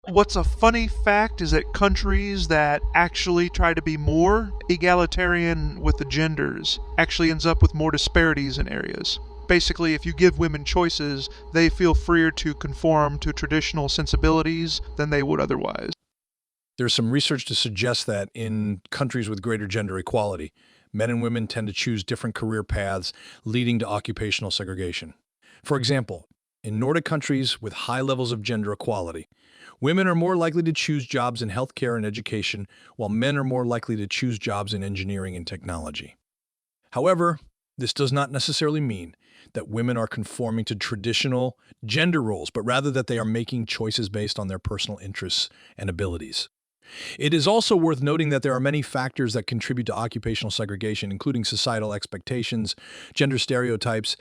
What's a funny fact is that countries that actually try to be more egalitarian with the genders actually ends up with more disparities in areas. Basically, if you give women choices, they feel freer to conform to traditional sensibilities than they would otherwise. There's some research to suggest that in countries with greater gender equality, men and women tend to choose different career paths, leading to occupational segregation. For example, in Nordic countries with high levels of gender equality, women are more likely to choose jobs in healthcare and education, while men are more likely to choose jobs in engineering and technology. However, this does not necessarily mean that women are conforming to traditional gender roles, but rather that they are making choices based on their personal interests and abilities. It is also worth noting that there are many factors that contribute to occupational segregation, including societal expectations, gender stereotypes,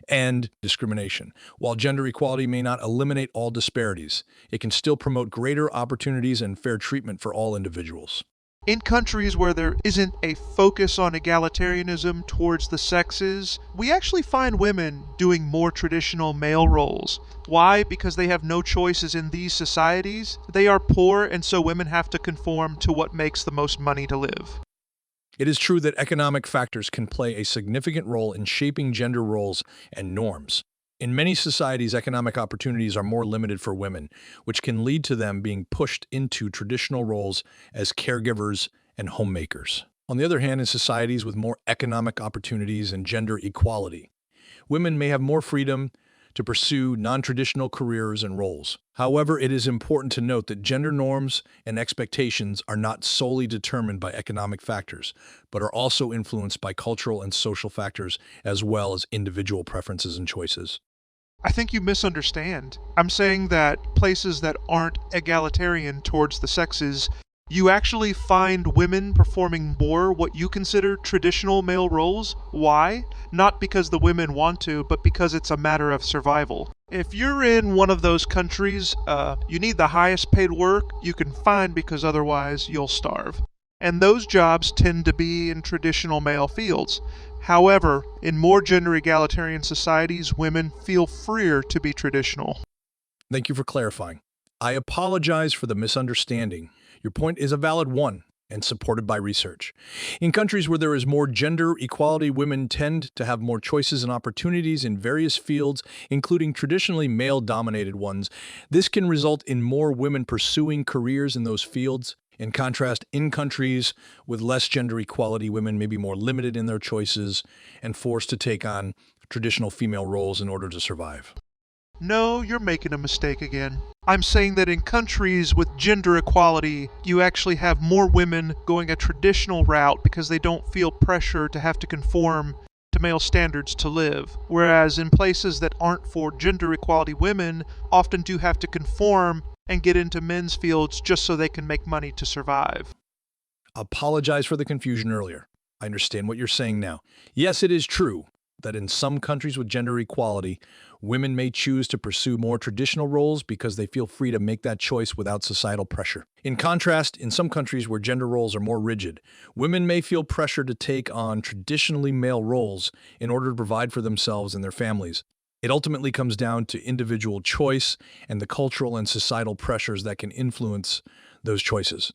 and discrimination. While gender equality may not eliminate all disparities, it can still promote greater opportunities and fair treatment for all individuals. In countries where there isn't a focus on egalitarianism towards the sexes, we actually find women doing more traditional male roles. Why? Because they have no choices in these societies. They are poor, and so women have to conform to what makes the most money to live. It is true that economic factors can play a significant role in shaping gender roles and norms. In many societies, economic opportunities are more limited for women, which can lead to them being pushed into traditional roles as caregivers and homemakers. On the other hand, in societies with more economic opportunities and gender equality, women may have more freedom to pursue non-traditional careers and roles. However, it is important to note that gender norms and expectations are not solely determined by economic factors, but are also influenced by cultural and social factors as well as individual preferences and choices. I think you misunderstand. I'm saying that places that aren't egalitarian towards the sexes, you actually find women performing more what you consider traditional male roles. Why? Not because the women want to, but because it's a matter of survival. If you're in one of those countries, you need the highest paid work you can find because otherwise you'll starve. And those jobs tend to be in traditional male fields. However, in more gender egalitarian societies, women feel freer to be traditional. Thank you for clarifying. I apologize for the misunderstanding. Your point is a valid one and supported by research. In countries where there is more gender equality, women tend to have more choices and opportunities in various fields, including traditionally male-dominated ones. This can result in more women pursuing careers in those fields. In contrast, in countries with less gender equality, women may be more limited in their choices and forced to take on traditional female roles in order to survive. No, you're making a mistake again. I'm saying that in countries with gender equality, you actually have more women going a traditional route because they don't feel pressure to have to conform to male standards to live. Whereas in places that aren't for gender equality, women often do have to conform and get into men's fields just so they can make money to survive. Apologize for the confusion earlier. I understand what you're saying now. Yes, it is true that in some countries with gender equality, women may choose to pursue more traditional roles because they feel free to make that choice without societal pressure. In contrast, in some countries where gender roles are more rigid, women may feel pressure to take on traditionally male roles in order to provide for themselves and their families. It ultimately comes down to individual choice and the cultural and societal pressures that can influence those choices.